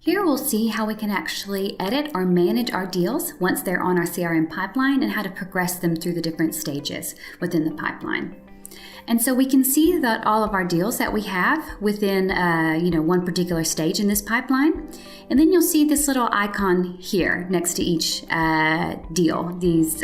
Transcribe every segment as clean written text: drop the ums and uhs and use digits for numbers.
Here we'll see how we can actually edit or manage our deals once they're on our CRM pipeline and how to progress them through the different stages within the pipeline. And so we can see that all of our deals that we have within one particular stage in this pipeline. And then you'll see this little icon here next to each deal, these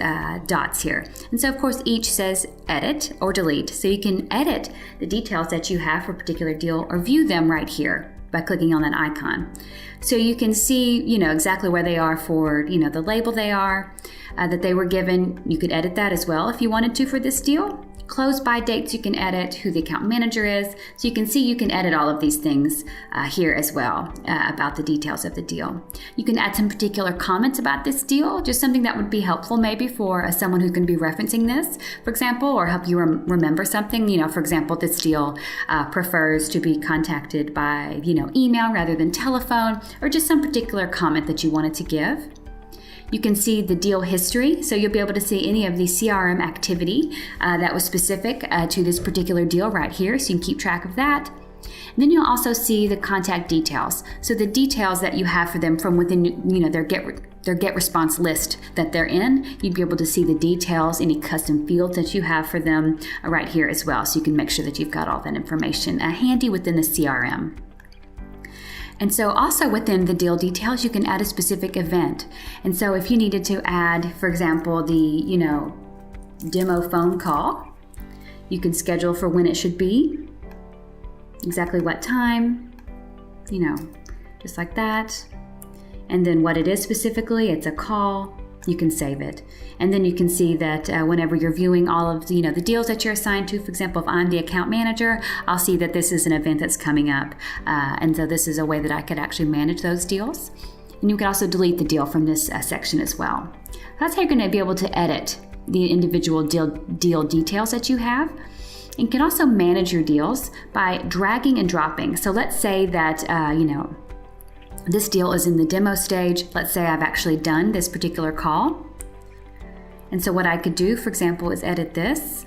dots here. And so of course each says edit or delete. So you can edit the details that you have for a particular deal or view them right here by clicking on that icon. So you can see, exactly where they are for, the label they are, that they were given. You could edit that as well if you wanted to for this deal. Close by dates you can edit, who the account manager is. So you can see you can edit all of these things here as well about the details of the deal. You can add some particular comments about this deal, just something that would be helpful maybe for someone who can be referencing this, for example, or help you remember something. For example, this deal prefers to be contacted by, email rather than telephone, or just some particular comment that you wanted to give. You can see the deal history, so you'll be able to see any of the CRM activity that was specific to this particular deal right here, so you can keep track of that. And then you'll also see the contact details, so the details that you have for them from within their GetResponse list that they're in. You'd be able to see the details, any custom fields that you have for them right here as well, so you can make sure that you've got all that information handy within the CRM. And so also within the deal details, you can add a specific event. And so if you needed to add, for example, the, demo phone call, you can schedule for when it should be, exactly what time, just like that. And then what it is specifically, it's a call. You can save it. And then you can see that whenever you're viewing all of the deals that you're assigned to, for example, if I'm the account manager, I'll see that this is an event that's coming up. And so this is a way that I could actually manage those deals. And you can also delete the deal from this section as well. That's how you're going to be able to edit the individual deal details that you have. And you can also manage your deals by dragging and dropping. So let's say that, this deal is in the demo stage. Let's say I've actually done this particular call. And so what I could do, for example, is edit this.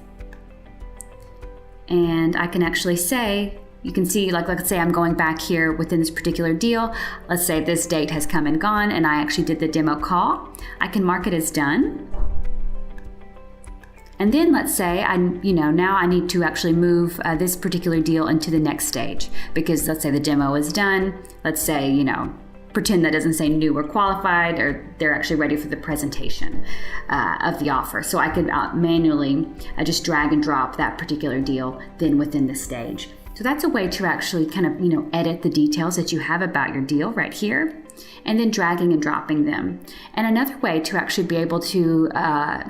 And I can actually say, you can see, let's say I'm going back here within this particular deal. Let's say this date has come and gone and I actually did the demo call. I can mark it as done. And then let's say now I need to actually move this particular deal into the next stage, because let's say the demo is done. Let's say, pretend that doesn't say new or qualified, or they're actually ready for the presentation of the offer. So I could manually just drag and drop that particular deal then within the stage. So that's a way to actually kind of, edit the details that you have about your deal right here, and then dragging and dropping them. And another way to actually be able to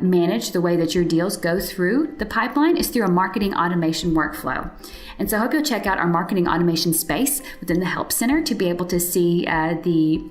manage the way that your deals go through the pipeline is through a marketing automation workflow. And so I hope you'll check out our marketing automation space within the Help Center to be able to see the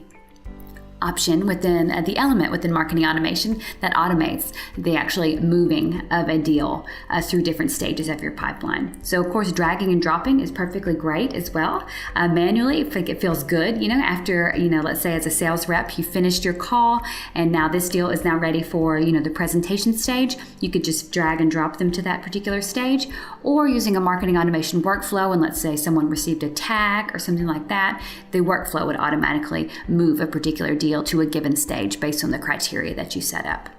option within the element within marketing automation that automates the actually moving of a deal through different stages of your pipeline. So of course, dragging and dropping is perfectly great as well. Manually, if it feels good, after, let's say as a sales rep, you finished your call and now this deal is now ready for, the presentation stage, you could just drag and drop them to that particular stage, or using a marketing automation workflow, and let's say someone received a tag or something like that, the workflow would automatically move a particular deal to a given stage based on the criteria that you set up.